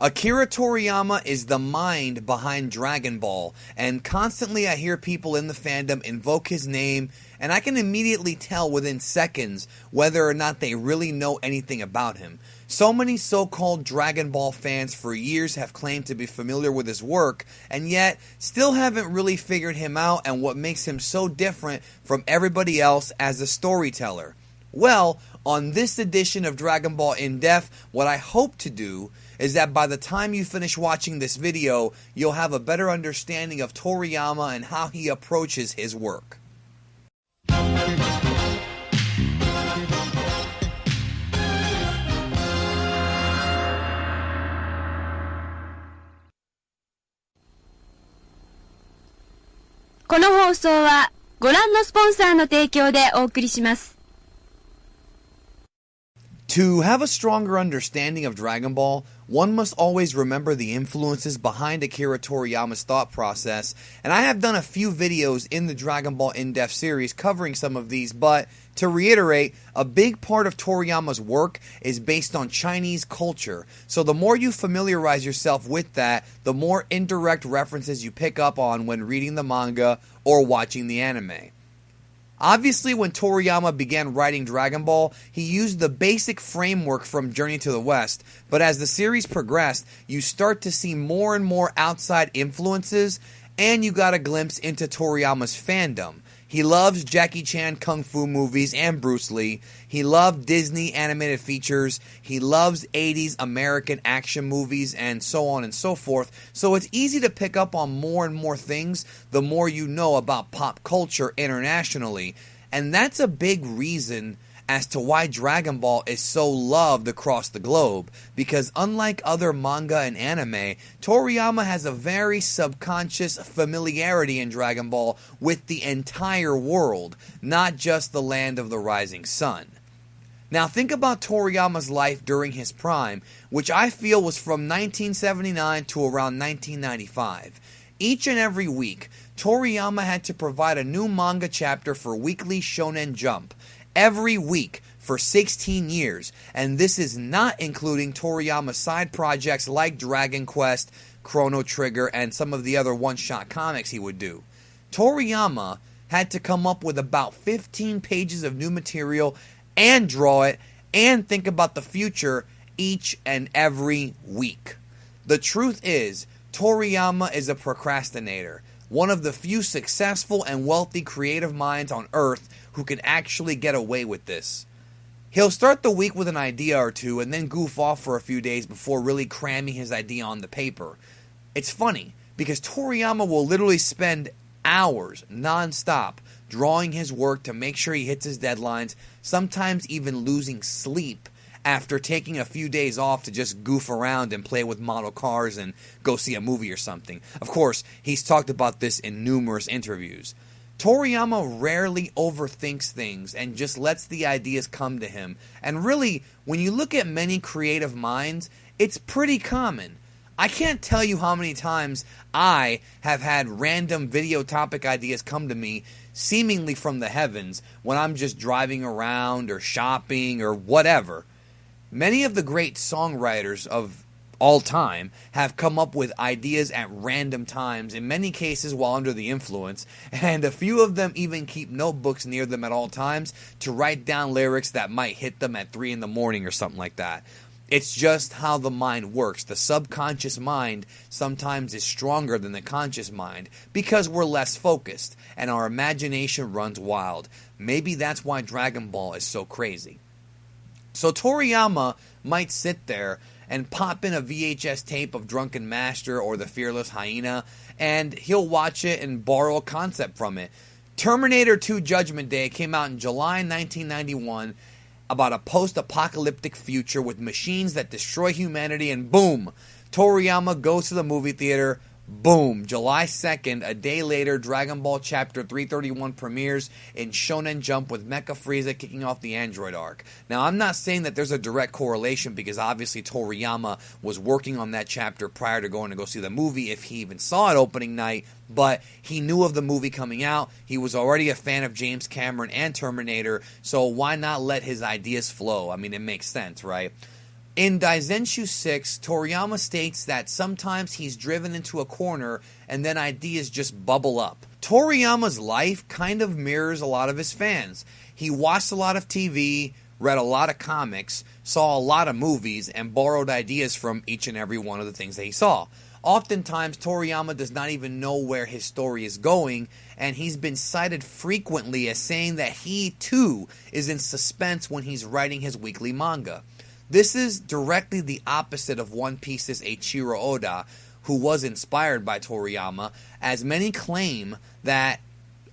Akira Toriyama is the mind behind Dragon Ball, and constantly I hear people in the fandom invoke his name, and I can immediately tell within seconds whether or not they really know anything about him. So many so-called Dragon Ball fans for years have claimed to be familiar with his work, and yet still haven't really figured him out and what makes him so different from everybody else as a storyteller. Well, on this edition of Dragon Ball In Depth, what I hope to do is that by the time you finish watching this video, you'll have a better understanding of Toriyama and how he approaches his work. この放送はご覧のスポンサーの提供でお送りします。To have a stronger understanding of Dragon Ball, one must always remember the influences behind Akira Toriyama's thought process, and I have done a few videos in the Dragon Ball In-Depth series covering some of these, but to reiterate, a big part of Toriyama's work is based on Chinese culture, so the more you familiarize yourself with that, the more indirect references you pick up on when reading the manga or watching the anime. Obviously, when Toriyama began writing Dragon Ball, he used the basic framework from Journey to the West, but as the series progressed, you start to see more and more outside influences, and you got a glimpse into Toriyama's fandom. He loves Jackie Chan kung fu movies and Bruce Lee. He loved Disney animated features. He loves 80s American action movies and so on and so forth. So it's easy to pick up on more and more things the more you know about pop culture internationally. And that's a big reason as to why Dragon Ball is so loved across the globe, because unlike other manga and anime, Toriyama has a very subconscious familiarity in Dragon Ball with the entire world, not just the land of the rising sun. Now think about Toriyama's life during his prime, which I feel was from 1979 to around 1995. Each and every week, Toriyama had to provide a new manga chapter for Weekly Shonen Jump, every week for 16 years, and this is not including Toriyama's side projects like Dragon Quest, Chrono Trigger, and some of the other one-shot comics he would do. Toriyama had to come up with about 15 pages of new material and draw it and think about the future each and every week. The truth is, Toriyama is a procrastinator, one of the few successful and wealthy creative minds on Earth who can actually get away with this. He'll start the week with an idea or two and then goof off for a few days before really cramming his idea on the paper. It's funny, because Toriyama will literally spend hours non-stop drawing his work to make sure he hits his deadlines, sometimes even losing sleep after taking a few days off to just goof around and play with model cars and go see a movie or something. Of course, he's talked about this in numerous interviews. Toriyama rarely overthinks things and just lets the ideas come to him. And really, when you look at many creative minds, it's pretty common. I can't tell you how many times I have had random video topic ideas come to me seemingly from the heavens when I'm just driving around or shopping or whatever. Many of the great songwriters of all time have come up with ideas at random times, in many cases while under the influence, and a few of them even keep notebooks near them at all times to write down lyrics that might hit them at 3 in the morning or something like that. It's just how the mind works. The subconscious mind sometimes is stronger than the conscious mind because we're less focused and our imagination runs wild. Maybe that's why Dragon Ball is so crazy. So Toriyama might sit there and pop in a VHS tape of Drunken Master or The Fearless Hyena, and he'll watch it and borrow a concept from it. Terminator 2 Judgment Day came out in July 1991 about a post-apocalyptic future with machines that destroy humanity, and boom, Toriyama goes to the movie theater. Boom, July 2nd, a day later, Dragon Ball Chapter 331 premieres in Shonen Jump with Mecha Frieza kicking off the android arc. Now, I'm not saying that there's a direct correlation because obviously Toriyama was working on that chapter prior to going to go see the movie, if he even saw it opening night, but he knew of the movie coming out. He was already a fan of James Cameron and Terminator, so why not let his ideas flow? I mean, it makes sense, right? In Daizenshu 6, Toriyama states that sometimes he's driven into a corner and then ideas just bubble up. Toriyama's life kind of mirrors a lot of his fans. He watched a lot of TV, read a lot of comics, saw a lot of movies, and borrowed ideas from each and every one of the things that he saw. Oftentimes, Toriyama does not even know where his story is going, and he's been cited frequently as saying that he, too, is in suspense when he's writing his weekly manga. This is directly the opposite of One Piece's Eiichiro Oda, who was inspired by Toriyama, as many claim that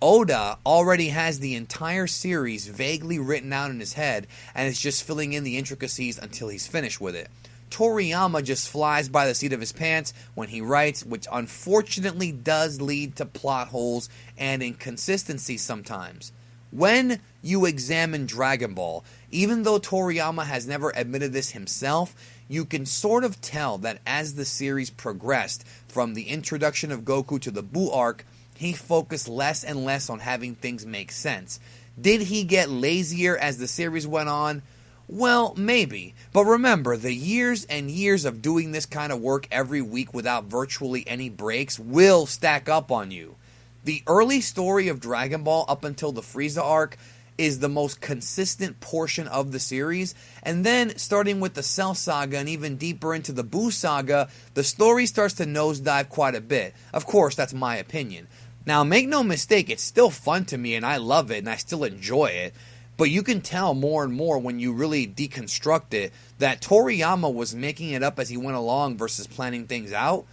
Oda already has the entire series vaguely written out in his head and is just filling in the intricacies until he's finished with it. Toriyama just flies by the seat of his pants when he writes, which unfortunately does lead to plot holes and inconsistencies sometimes. When you examine Dragon Ball, even though Toriyama has never admitted this himself, you can sort of tell that as the series progressed, from the introduction of Goku to the Buu arc, he focused less and less on having things make sense. Did he get lazier as the series went on? Well, maybe. But remember, the years and years of doing this kind of work every week without virtually any breaks will stack up on you. The early story of Dragon Ball up until the Frieza arc is the most consistent portion of the series, and then starting with the Cell Saga and even deeper into the Buu Saga, the story starts to nosedive quite a bit. Of course, that's my opinion. Now, make no mistake, it's still fun to me and I love it and I still enjoy it, but you can tell more and more when you really deconstruct it that Toriyama was making it up as he went along versus planning things out.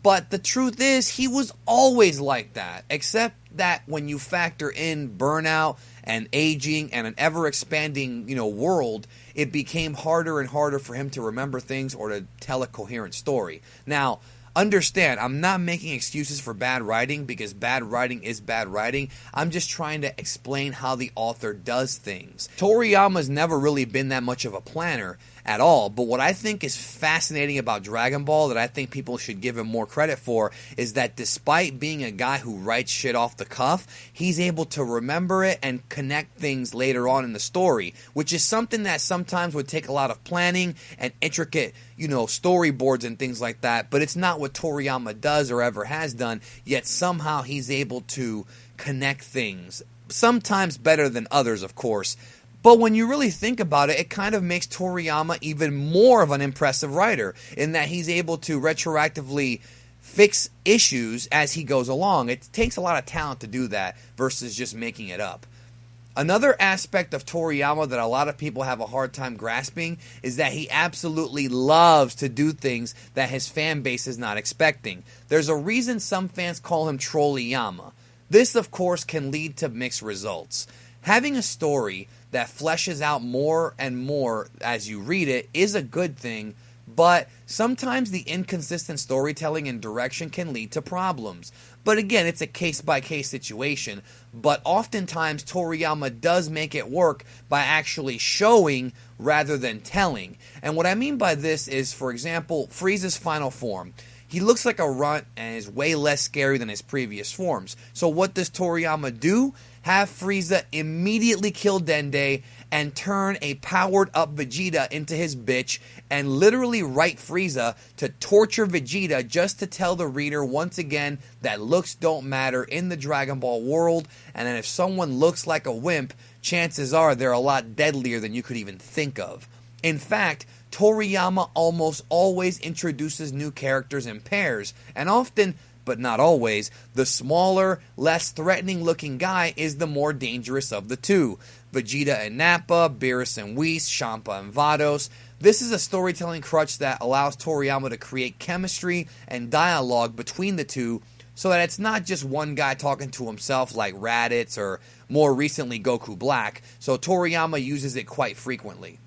But the truth is, he was always like that, except that when you factor in burnout and aging and an ever-expanding, world, it became harder and harder for him to remember things or to tell a coherent story. Now, understand, I'm not making excuses for bad writing because bad writing is bad writing. I'm just trying to explain how the author does things. Toriyama's never really been that much of a planner at all, but what I think is fascinating about Dragon Ball that I think people should give him more credit for is that despite being a guy who writes shit off the cuff, he's able to remember it and connect things later on in the story, which is something that sometimes would take a lot of planning and intricate, storyboards and things like that, but it's not what Toriyama does or ever has done, yet somehow he's able to connect things, sometimes better than others, of course. But when you really think about it, it kind of makes Toriyama even more of an impressive writer in that he's able to retroactively fix issues as he goes along. It takes a lot of talent to do that versus just making it up. Another aspect of Toriyama that a lot of people have a hard time grasping is that he absolutely loves to do things that his fan base is not expecting. There's a reason some fans call him Trolleyama. This, of course, can lead to mixed results. Having a story that fleshes out more and more as you read it is a good thing, but sometimes the inconsistent storytelling and direction can lead to problems. But again, it's a case-by-case situation, but oftentimes Toriyama does make it work by actually showing rather than telling. And what I mean by this is, for example, Frieza's final form. He looks like a runt and is way less scary than his previous forms. So what does Toriyama do? Have Frieza immediately kill Dende and turn a powered-up Vegeta into his bitch and literally write Frieza to torture Vegeta just to tell the reader once again that looks don't matter in the Dragon Ball world, and that if someone looks like a wimp, chances are they're a lot deadlier than you could even think of. In fact, Toriyama almost always introduces new characters in pairs, and often, but not always, the smaller, less threatening-looking guy is the more dangerous of the two. Vegeta and Nappa, Beerus and Whis, Champa and Vados. This is a storytelling crutch that allows Toriyama to create chemistry and dialogue between the two so that it's not just one guy talking to himself like Raditz or more recently Goku Black, so Toriyama uses it quite frequently.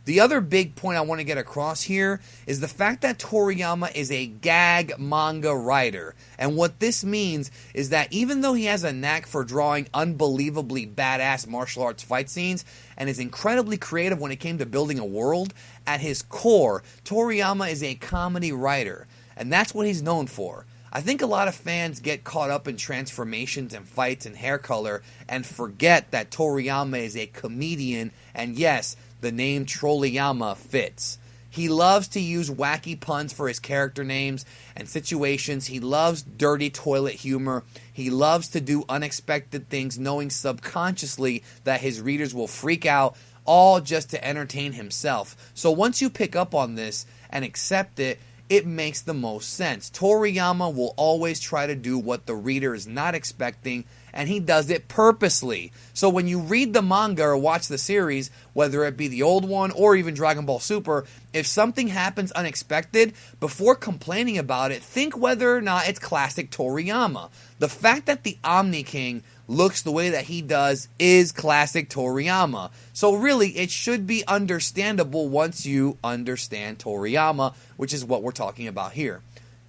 The other big point I want to get across here is the fact that Toriyama is a gag manga writer. And what this means is that even though he has a knack for drawing unbelievably badass martial arts fight scenes and is incredibly creative when it came to building a world, at his core, Toriyama is a comedy writer. And that's what he's known for. I think a lot of fans get caught up in transformations and fights and hair color and forget that Toriyama is a comedian, and yes, the name Toriyama fits. He loves to use wacky puns for his character names and situations. He loves dirty toilet humor. He loves to do unexpected things, knowing subconsciously that his readers will freak out, all just to entertain himself. So once you pick up on this and accept it, it makes the most sense. Toriyama will always try to do what the reader is not expecting, and he does it purposely. So when you read the manga or watch the series, whether it be the old one or even Dragon Ball Super, if something happens unexpected, before complaining about it, think whether or not it's classic Toriyama. The fact that the Omni King looks the way that he does is classic Toriyama. So really, it should be understandable once you understand Toriyama, which is what we're talking about here.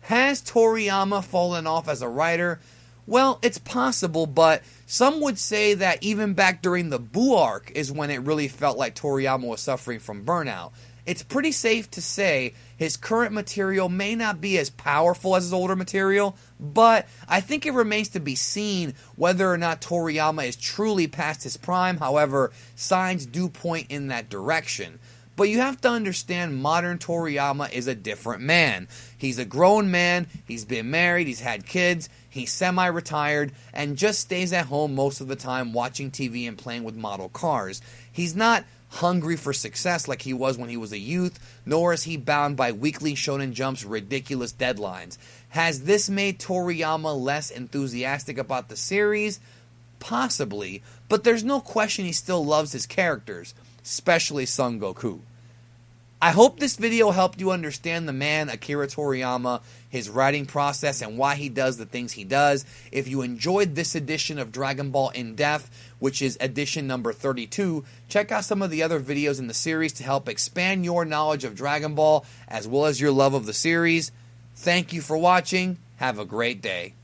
Has Toriyama fallen off as a writer? Well, it's possible, but some would say that even back during the Buu arc is when it really felt like Toriyama was suffering from burnout. It's pretty safe to say his current material may not be as powerful as his older material, but I think it remains to be seen whether or not Toriyama is truly past his prime. However, signs do point in that direction. But you have to understand, modern Toriyama is a different man. He's a grown man, he's been married, he's had kids, he's semi-retired, and just stays at home most of the time watching TV and playing with model cars. He's not hungry for success like he was when he was a youth, nor is he bound by Weekly Shonen Jump's ridiculous deadlines. Has this made Toriyama less enthusiastic about the series? Possibly, but there's no question he still loves his characters, especially Son Goku. I hope this video helped you understand the man Akira Toriyama, his writing process, and why he does the things he does. If you enjoyed this edition of Dragon Ball In Depth, which is edition number 32, check out some of the other videos in the series to help expand your knowledge of Dragon Ball as well as your love of the series. Thank you for watching. Have a great day.